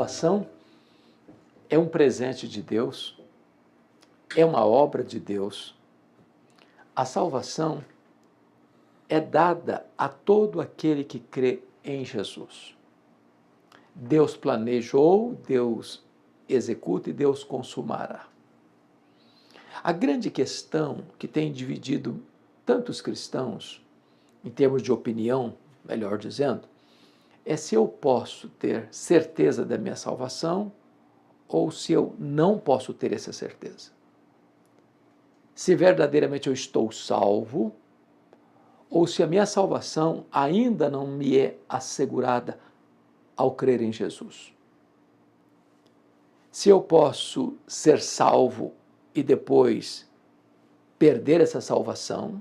salvação é um presente de Deus, é uma obra de Deus. A salvação é dada a todo aquele que crê em Jesus. Deus planejou, Deus executa e Deus consumará. A grande questão que tem dividido tantos cristãos, em termos de opinião, melhor dizendo, é se eu posso ter certeza da minha salvação ou se eu não posso ter essa certeza. Se verdadeiramente eu estou salvo ou se a minha salvação ainda não me é assegurada ao crer em Jesus. Se eu posso ser salvo e depois perder essa salvação,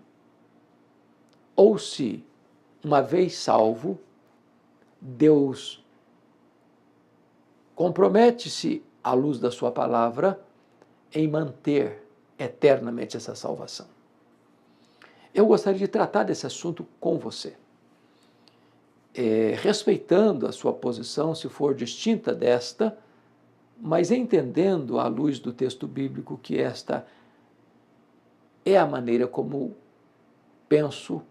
ou se, uma vez salvo, Deus compromete-se, à luz da sua palavra, em manter eternamente essa salvação. Eu gostaria de tratar desse assunto com você, respeitando a sua posição, se for distinta desta, mas entendendo, à luz do texto bíblico, que esta é a maneira como penso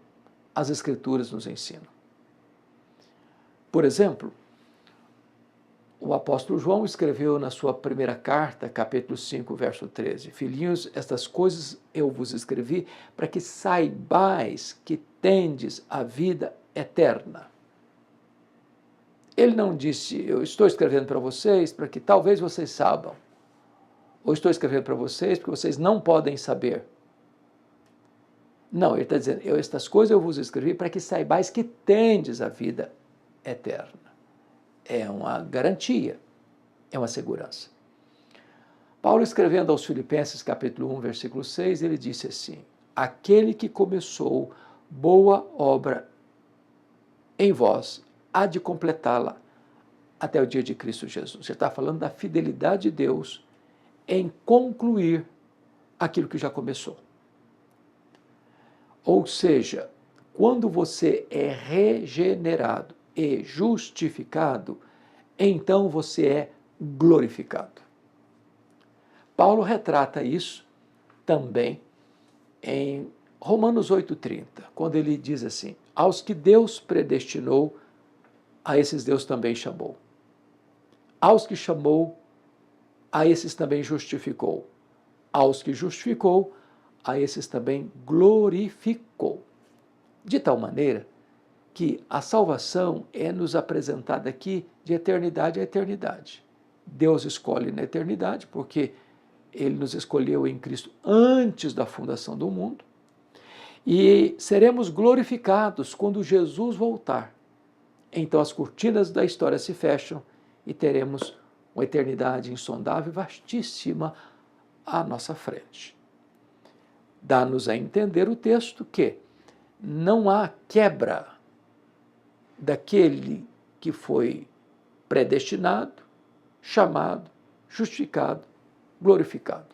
as Escrituras nos ensinam. Por exemplo, o apóstolo João escreveu na sua primeira carta, capítulo 5, verso 13, Filhinhos, estas coisas eu vos escrevi para que saibais que tendes a vida eterna. Ele não disse, eu estou escrevendo para vocês para que talvez vocês saibam, ou estou escrevendo para vocês porque vocês não podem saber. Não, ele está dizendo, estas coisas eu vos escrevi para que saibais que tendes a vida eterna. É uma garantia, é uma segurança. Paulo, escrevendo aos Filipenses, capítulo 1, versículo 6, ele disse assim, aquele que começou boa obra em vós, há de completá-la até o dia de Cristo Jesus. Ele está falando da fidelidade de Deus em concluir aquilo que já começou. Ou seja, quando você é regenerado e justificado, então você é glorificado. Paulo retrata isso também em Romanos 8,30, quando ele diz assim, aos que Deus predestinou, a esses Deus também chamou. Aos que chamou, a esses também justificou. Aos que justificou, a esses também glorificou. De tal maneira que a salvação é nos apresentada aqui de eternidade a eternidade. Deus escolhe na eternidade, porque Ele nos escolheu em Cristo antes da fundação do mundo, e seremos glorificados quando Jesus voltar. Então as cortinas da história se fecham e teremos uma eternidade insondável e vastíssima à nossa frente. Dá-nos a entender o texto que não há quebra daquele que foi predestinado, chamado, justificado, glorificado.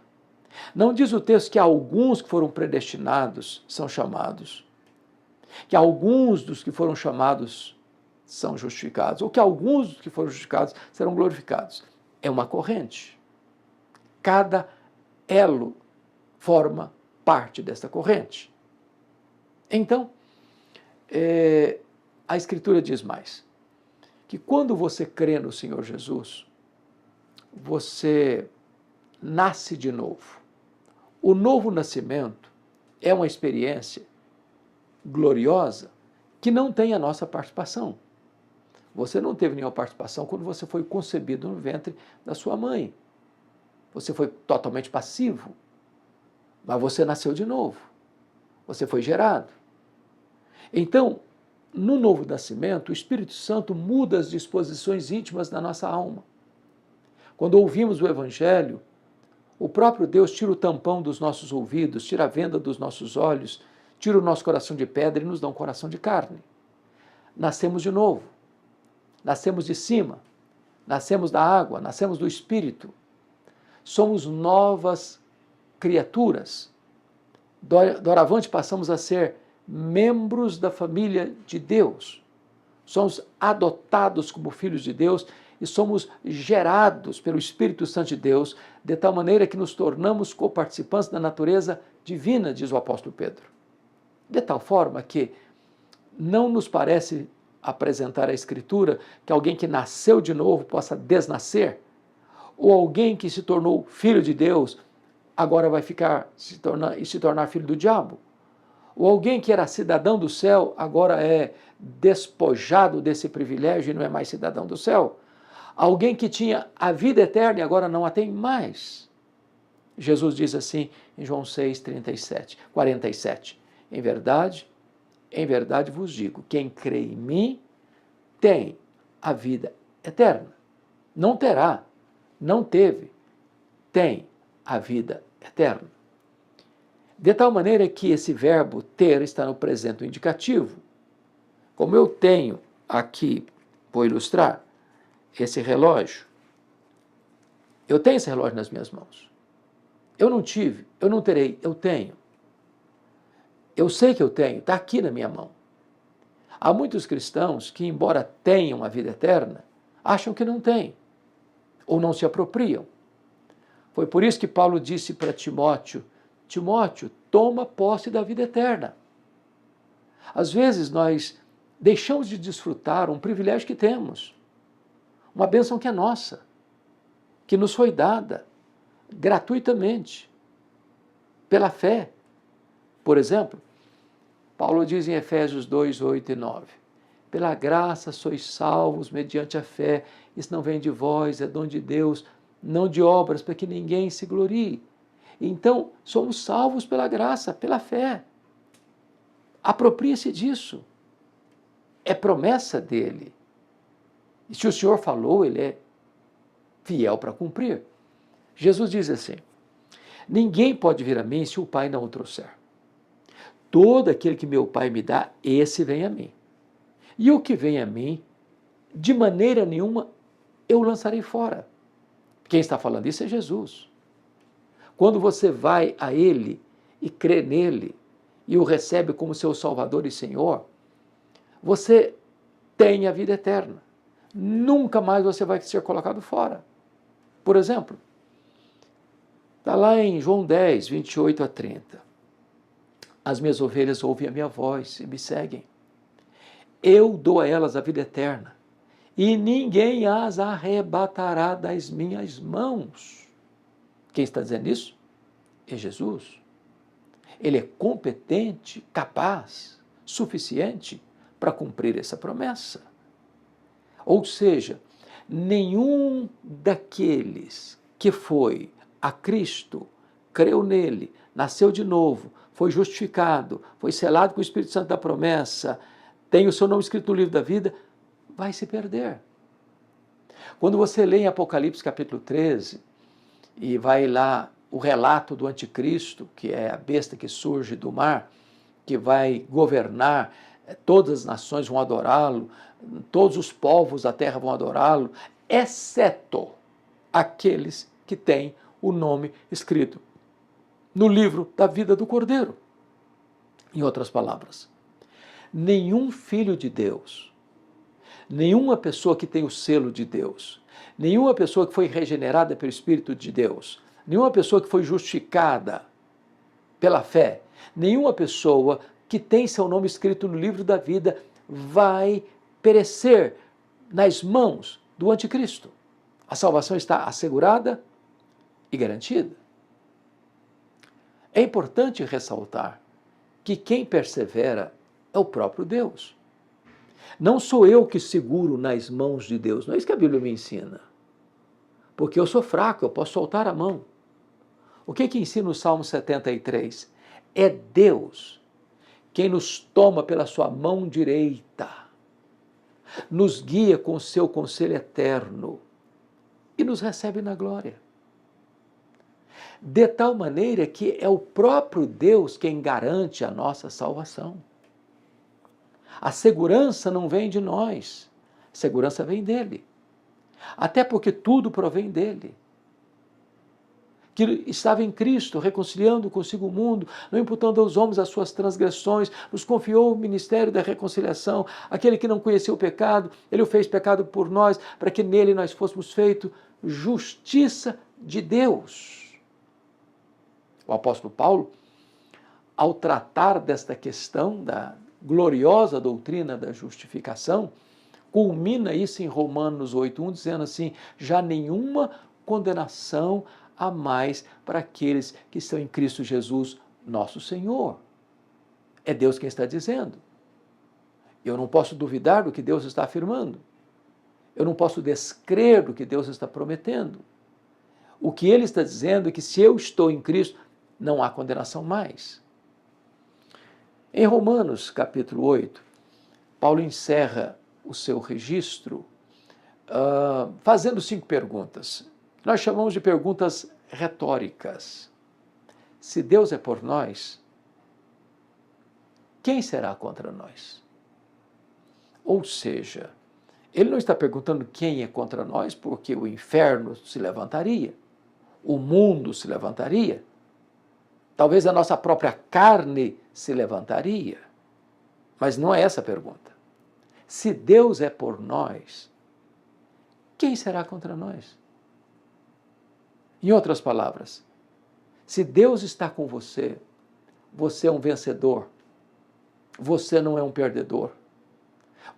Não diz o texto que alguns que foram predestinados são chamados, que alguns dos que foram chamados são justificados, ou que alguns dos que foram justificados serão glorificados. É uma corrente. Cada elo forma parte dessa corrente. Então, a Escritura diz mais, que quando você crê no Senhor Jesus, você nasce de novo. O novo nascimento é uma experiência gloriosa que não tem a nossa participação. Você não teve nenhuma participação quando você foi concebido no ventre da sua mãe. Você foi totalmente passivo, mas você nasceu de novo. Você foi gerado. Então, no novo nascimento, o Espírito Santo muda as disposições íntimas da nossa alma. Quando ouvimos o Evangelho, o próprio Deus tira o tampão dos nossos ouvidos, tira a venda dos nossos olhos, tira o nosso coração de pedra e nos dá um coração de carne. Nascemos de novo. Nascemos de cima. Nascemos da água, nascemos do Espírito. Somos novas criaturas. Doravante passamos a ser membros da família de Deus. Somos adotados como filhos de Deus e somos gerados pelo Espírito Santo de Deus, de tal maneira que nos tornamos coparticipantes da natureza divina, diz o apóstolo Pedro. De tal forma que não nos parece apresentar a Escritura que alguém que nasceu de novo possa desnascer, ou alguém que se tornou filho de Deus agora vai se tornar filho do diabo, ou alguém que era cidadão do céu agora é despojado desse privilégio e não é mais cidadão do céu. Alguém que tinha a vida eterna e agora não a tem mais. Jesus diz assim em João 6, 47. Em verdade vos digo, quem crê em mim tem a vida eterna. Não terá, não teve, tem a vida eterna. De tal maneira que esse verbo ter está no presente indicativo. Como eu tenho aqui, vou ilustrar, esse relógio. Eu tenho esse relógio nas minhas mãos. Eu não tive, eu não terei, eu tenho. Eu sei que eu tenho, está aqui na minha mão. Há muitos cristãos que, embora tenham a vida eterna, acham que não têm, ou não se apropriam. Foi por isso que Paulo disse para Timóteo, Timóteo, toma posse da vida eterna. Às vezes nós deixamos de desfrutar um privilégio que temos, uma bênção que é nossa, que nos foi dada gratuitamente, pela fé. Por exemplo, Paulo diz em Efésios 2, 8 e 9, pela graça sois salvos mediante a fé, isso não vem de vós, é dom de Deus, não de obras, para que ninguém se glorie. Então, somos salvos pela graça, pela fé. Aproprie-se disso. É promessa dele. E se o Senhor falou, ele é fiel para cumprir. Jesus diz assim, ninguém pode vir a mim se o Pai não o trouxer. Todo aquele que meu Pai me dá, esse vem a mim. E o que vem a mim, de maneira nenhuma, eu lançarei fora. Quem está falando isso é Jesus. Quando você vai a Ele e crê nele, e o recebe como seu Salvador e Senhor, você tem a vida eterna. Nunca mais você vai ser colocado fora. Por exemplo, está lá em João 10, 28 a 30. As minhas ovelhas ouvem a minha voz e me seguem. Eu dou a elas a vida eterna, e ninguém as arrebatará das minhas mãos. Quem está dizendo isso? É Jesus. Ele é competente, capaz, suficiente para cumprir essa promessa. Ou seja, nenhum daqueles que foi a Cristo, creu nele, nasceu de novo, foi justificado, foi selado com o Espírito Santo da promessa, tem o seu nome escrito no livro da vida, vai se perder. Quando você lê em Apocalipse capítulo 13, e vai lá o relato do anticristo, que é a besta que surge do mar, que vai governar, todas as nações vão adorá-lo, todos os povos da terra vão adorá-lo, exceto aqueles que têm o nome escrito no livro da vida do Cordeiro. Em outras palavras, nenhum filho de Deus, nenhuma pessoa que tem o selo de Deus, nenhuma pessoa que foi regenerada pelo Espírito de Deus, nenhuma pessoa que foi justificada pela fé, nenhuma pessoa que tem seu nome escrito no livro da vida vai perecer nas mãos do anticristo. A salvação está assegurada e garantida. É importante ressaltar que quem persevera é o próprio Deus. Não sou eu que seguro nas mãos de Deus, não é isso que a Bíblia me ensina. Porque eu sou fraco, eu posso soltar a mão. O que ensina o Salmo 73? É Deus quem nos toma pela sua mão direita, nos guia com o seu conselho eterno e nos recebe na glória. De tal maneira que é o próprio Deus quem garante a nossa salvação. A segurança não vem de nós, a segurança vem dele. Até porque tudo provém dele. que estava em Cristo, reconciliando consigo o mundo, não imputando aos homens as suas transgressões, nos confiou o ministério da reconciliação, aquele que não conheceu o pecado, ele o fez pecado por nós, para que nele nós fôssemos feitos justiça de Deus. O apóstolo Paulo, ao tratar desta questão da gloriosa doutrina da justificação, culmina isso em Romanos 8:1, dizendo assim: já nenhuma condenação há mais para aqueles que estão em Cristo Jesus, nosso Senhor. É Deus quem está dizendo. Eu não posso duvidar do que Deus está afirmando. Eu não posso descrer do que Deus está prometendo. O que ele está dizendo é que se eu estou em Cristo, não há condenação mais. Em Romanos, capítulo 8, Paulo encerra o seu registro fazendo 5 perguntas. Nós chamamos de perguntas retóricas. Se Deus é por nós, quem será contra nós? Ou seja, ele não está perguntando quem é contra nós, porque o inferno se levantaria, o mundo se levantaria, talvez a nossa própria carne se levantaria. Mas não é essa a pergunta. Se Deus é por nós, quem será contra nós? Em outras palavras, se Deus está com você, você é um vencedor. Você não é um perdedor.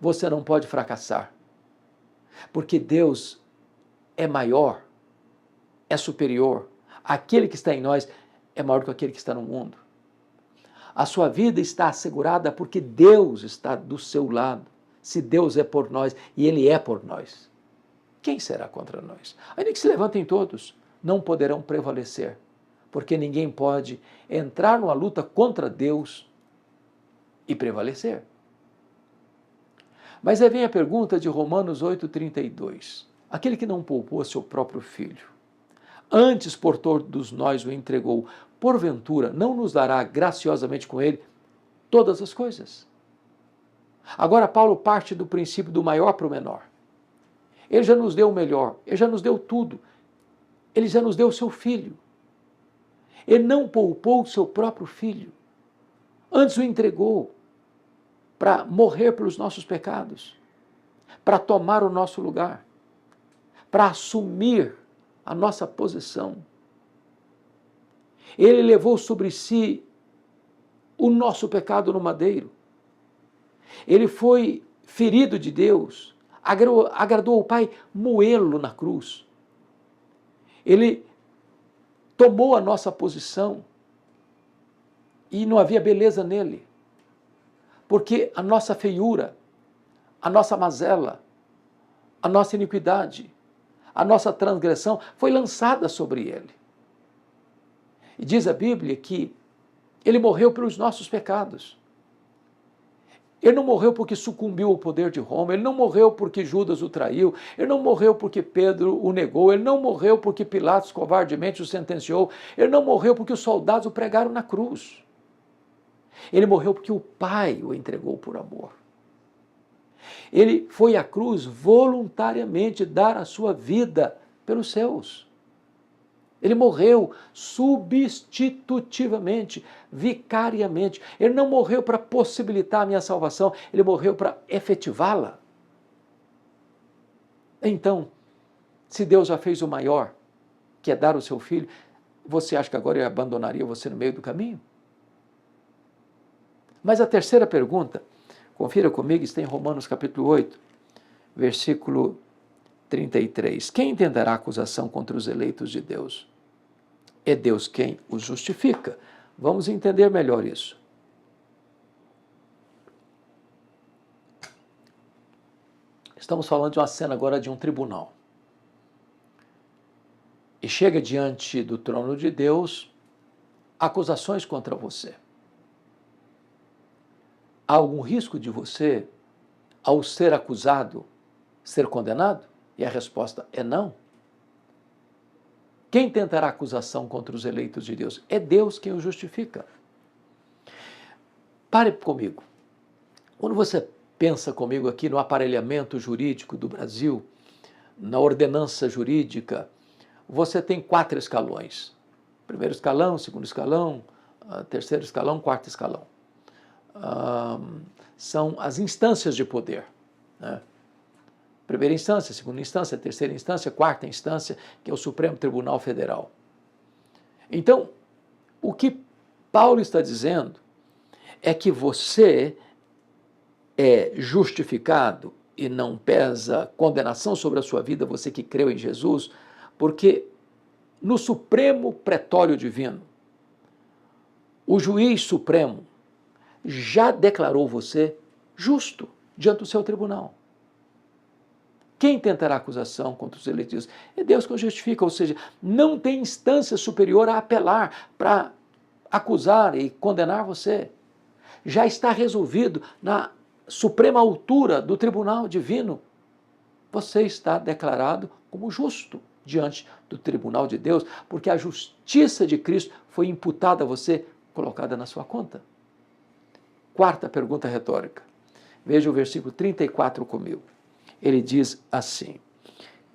Você não pode fracassar. Porque Deus é maior, é superior. Aquele que está em nós é maior do que aquele que está no mundo. A sua vida está assegurada porque Deus está do seu lado. Se Deus é por nós e Ele é por nós, quem será contra nós? Ainda que se levantem todos, não poderão prevalecer, porque ninguém pode entrar numa luta contra Deus e prevalecer. Mas aí vem a pergunta de Romanos 8:32. Aquele que não poupou seu próprio filho, antes por todos nós o entregou, porventura não nos dará graciosamente com ele todas as coisas? Agora Paulo parte do princípio do maior para o menor. Ele já nos deu o melhor, ele já nos deu tudo. Ele já nos deu o seu filho. Ele não poupou o seu próprio filho. Antes o entregou para morrer pelos nossos pecados, para tomar o nosso lugar, para assumir a nossa posição. Ele levou sobre si o nosso pecado no madeiro. Ele foi ferido de Deus, agradou ao Pai moê-lo na cruz. Ele tomou a nossa posição e não havia beleza nele, porque a nossa feiura, a nossa mazela, a nossa iniquidade, a nossa transgressão foi lançada sobre ele. E diz a Bíblia que ele morreu pelos nossos pecados. Ele não morreu porque sucumbiu ao poder de Roma, ele não morreu porque Judas o traiu, ele não morreu porque Pedro o negou, ele não morreu porque Pilatos covardemente o sentenciou, ele não morreu porque os soldados o pregaram na cruz. Ele morreu porque o Pai o entregou por amor. Ele foi à cruz voluntariamente dar a sua vida pelos seus. Ele morreu substitutivamente, vicariamente. Ele não morreu para possibilitar a minha salvação, ele morreu para efetivá-la. Então, se Deus já fez o maior, que é dar o seu filho, você acha que agora ele abandonaria você no meio do caminho? Mas a terceira pergunta, confira comigo, está em Romanos capítulo 8, versículo 33. Quem entenderá a acusação contra os eleitos de Deus? É Deus quem os justifica. Vamos entender melhor isso. Estamos falando de uma cena agora de um tribunal. E chega diante do trono de Deus acusações contra você. Há algum risco de você, ao ser acusado, ser condenado? E a resposta é não. Quem tentará acusação contra os eleitos de Deus? É Deus quem o justifica. Pare comigo. Quando você pensa comigo aqui no aparelhamento jurídico do Brasil, na ordenança jurídica, você tem 4 escalões. Primeiro escalão, segundo escalão, terceiro escalão, quarto escalão. São as instâncias de poder, né? Primeira instância, segunda instância, terceira instância, quarta instância, que é o Supremo Tribunal Federal. Então, o que Paulo está dizendo é que você é justificado e não pesa condenação sobre a sua vida, você que creu em Jesus, porque no Supremo Pretório Divino, o juiz supremo já declarou você justo diante do seu tribunal. Quem tentará acusação contra os eleitos? É Deus que o justifica, ou seja, não tem instância superior a apelar para acusar e condenar você. Já está resolvido na suprema altura do tribunal divino. Você está declarado como justo diante do tribunal de Deus, porque a justiça de Cristo foi imputada a você, colocada na sua conta. Quarta pergunta retórica. Veja o versículo 34 comigo. Ele diz assim: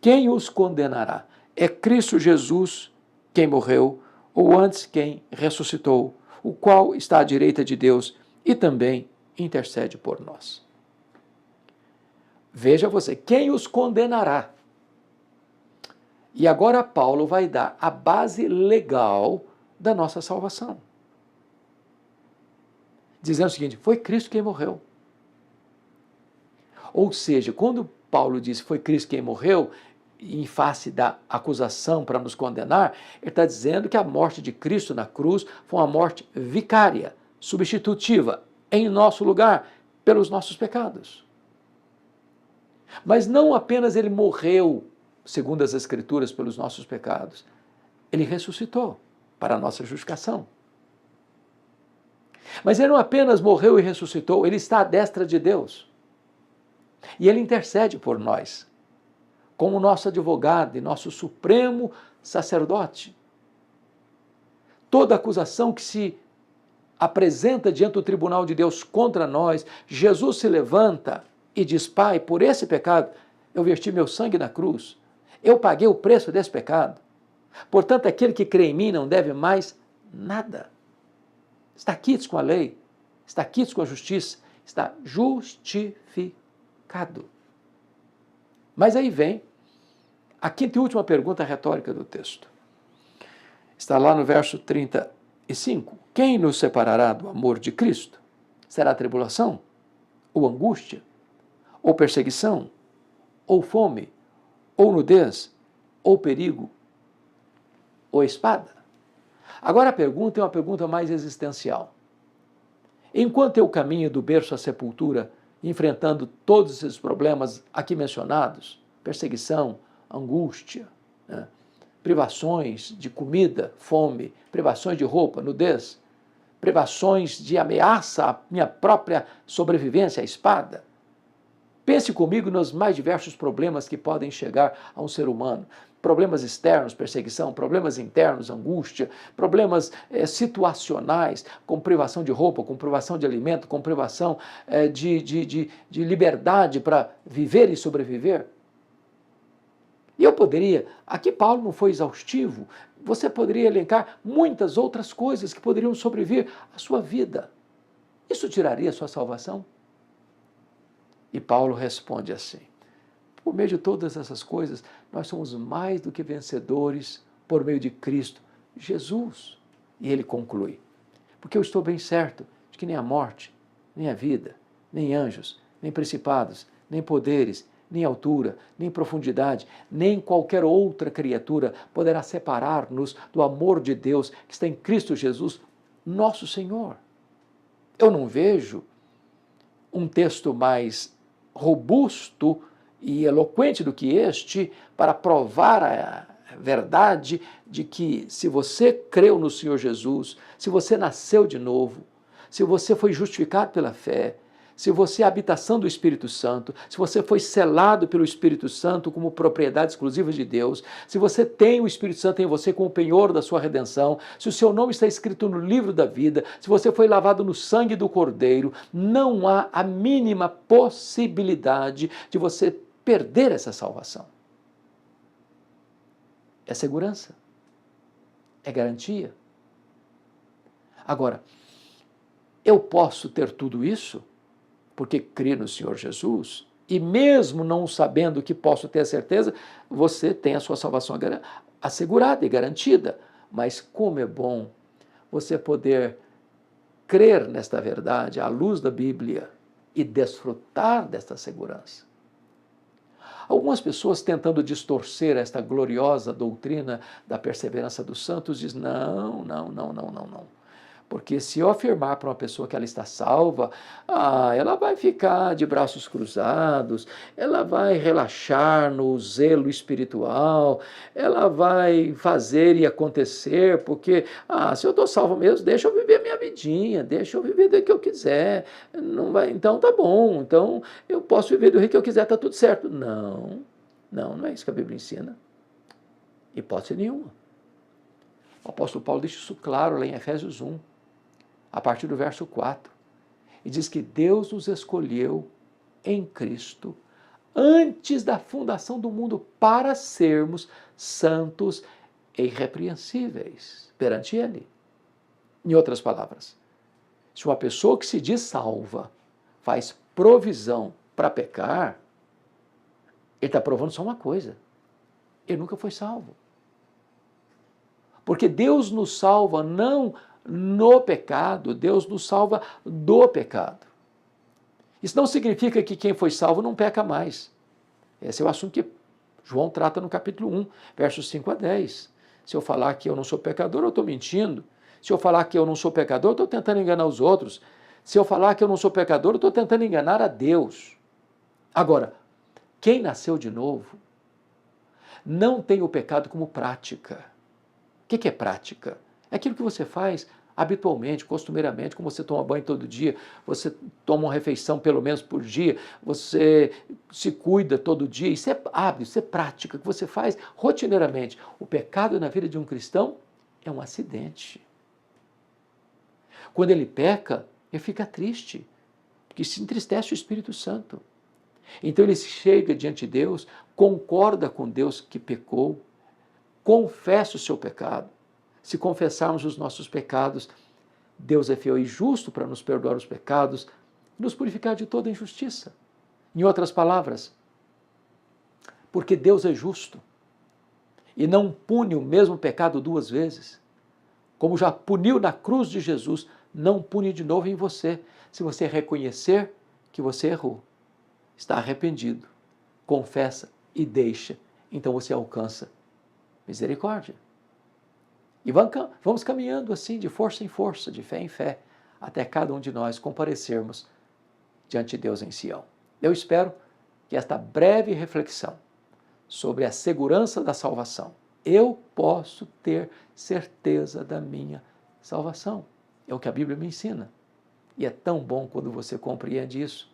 quem os condenará? É Cristo Jesus quem morreu, ou antes quem ressuscitou, o qual está à direita de Deus e também intercede por nós. Veja você, quem os condenará? E agora Paulo vai dar a base legal da nossa salvação. Dizendo o seguinte: foi Cristo quem morreu. Ou seja, quando Paulo diz foi Cristo quem morreu, em face da acusação para nos condenar, ele está dizendo que a morte de Cristo na cruz foi uma morte vicária, substitutiva, em nosso lugar, pelos nossos pecados. Mas não apenas ele morreu, segundo as Escrituras, pelos nossos pecados, ele ressuscitou para a nossa justificação. Mas ele não apenas morreu e ressuscitou, ele está à destra de Deus. E ele intercede por nós, como nosso advogado e nosso supremo sacerdote. Toda acusação que se apresenta diante do tribunal de Deus contra nós, Jesus se levanta e diz: Pai, por esse pecado eu verti meu sangue na cruz, eu paguei o preço desse pecado. Portanto, aquele que crê em mim não deve mais nada. Está quites com a lei, está quites com a justiça, está justificado. Mas aí vem a quinta e última pergunta retórica do texto. Está lá no verso 35. Quem nos separará do amor de Cristo? Será a tribulação? Ou angústia? Ou perseguição? Ou fome? Ou nudez? Ou perigo? Ou espada? Agora a pergunta é uma pergunta mais existencial. Enquanto eu caminho do berço à sepultura, enfrentando todos esses problemas aqui mencionados, perseguição, angústia, né, privações de comida, fome, privações de roupa, nudez, privações de ameaça à minha própria sobrevivência, a espada. Pense comigo nos mais diversos problemas que podem chegar a um ser humano. Problemas externos, perseguição, problemas internos, angústia, problemas situacionais, como privação de roupa, com privação de alimento, com privação de liberdade para viver e sobreviver. E eu poderia, aqui Paulo não foi exaustivo, você poderia elencar muitas outras coisas que poderiam sobreviver à sua vida. Isso tiraria a sua salvação? E Paulo responde assim: por meio de todas essas coisas, nós somos mais do que vencedores por meio de Cristo Jesus. E ele conclui: porque eu estou bem certo de que nem a morte, nem a vida, nem anjos, nem principados, nem poderes, nem altura, nem profundidade, nem qualquer outra criatura poderá separar-nos do amor de Deus que está em Cristo Jesus, nosso Senhor. Eu não vejo um texto mais robusto e eloquente do que este para provar a verdade de que se você creu no Senhor Jesus, se você nasceu de novo, se você foi justificado pela fé, se você é a habitação do Espírito Santo, se você foi selado pelo Espírito Santo como propriedade exclusiva de Deus, se você tem o Espírito Santo em você como penhor da sua redenção, se o seu nome está escrito no livro da vida, se você foi lavado no sangue do Cordeiro, não há a mínima possibilidade de você perder essa salvação. É segurança. É garantia. Agora, eu posso ter tudo isso porque criei no Senhor Jesus, e mesmo não sabendo que posso ter a certeza, você tem a sua salvação assegurada e garantida. Mas como é bom você poder crer nesta verdade à luz da Bíblia e desfrutar desta segurança. Algumas pessoas, tentando distorcer esta gloriosa doutrina da perseverança dos santos, dizem: não, não, não, não, não, não. Porque se eu afirmar para uma pessoa que ela está salva, ela vai ficar de braços cruzados, ela vai relaxar no zelo espiritual, ela vai fazer e acontecer, porque, se eu estou salvo mesmo, deixa eu viver minha vidinha, deixa eu viver do que eu quiser, não vai, então tá bom, então eu posso viver do que eu quiser, está tudo certo. Não, não, não é isso que a Bíblia ensina. Hipótese nenhuma. O apóstolo Paulo deixa isso claro lá em Efésios 1. A partir do verso 4, e diz que Deus nos escolheu em Cristo antes da fundação do mundo para sermos santos e irrepreensíveis perante Ele. Em outras palavras, se uma pessoa que se diz salva faz provisão para pecar, ele está provando só uma coisa: ele nunca foi salvo. Porque Deus nos salva não no pecado, Deus nos salva do pecado. Isso não significa que quem foi salvo não peca mais. Esse é o assunto que João trata no capítulo 1, versos 5 a 10. Se eu falar que eu não sou pecador, eu estou mentindo. Se eu falar que eu não sou pecador, eu estou tentando enganar os outros. Se eu falar que eu não sou pecador, eu estou tentando enganar a Deus. Agora, quem nasceu de novo não tem o pecado como prática. O que é prática? É aquilo que você faz habitualmente, costumeiramente, como você toma banho todo dia, você toma uma refeição pelo menos por dia, você se cuida todo dia. Isso é hábito, isso é prática que você faz rotineiramente. O pecado na vida de um cristão é um acidente. Quando ele peca, ele fica triste, porque se entristece o Espírito Santo. Então ele chega diante de Deus, concorda com Deus que pecou, confessa o seu pecado. Se confessarmos os nossos pecados, Deus é fiel e justo para nos perdoar os pecados e nos purificar de toda injustiça. Em outras palavras, porque Deus é justo e não pune o mesmo pecado duas vezes, como já puniu na cruz de Jesus, não pune de novo em você, se você reconhecer que você errou, está arrependido, confessa e deixa, então você alcança misericórdia. E vamos caminhando assim, de força em força, de fé em fé, até cada um de nós comparecermos diante de Deus em Sião. Eu espero que esta breve reflexão sobre a segurança da salvação, eu posso ter certeza da minha salvação. É o que a Bíblia me ensina. E é tão bom quando você compreende isso,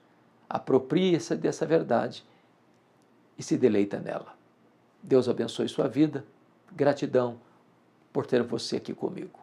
apropria-se dessa verdade e se deleita nela. Deus abençoe sua vida. Gratidão por ter você aqui comigo.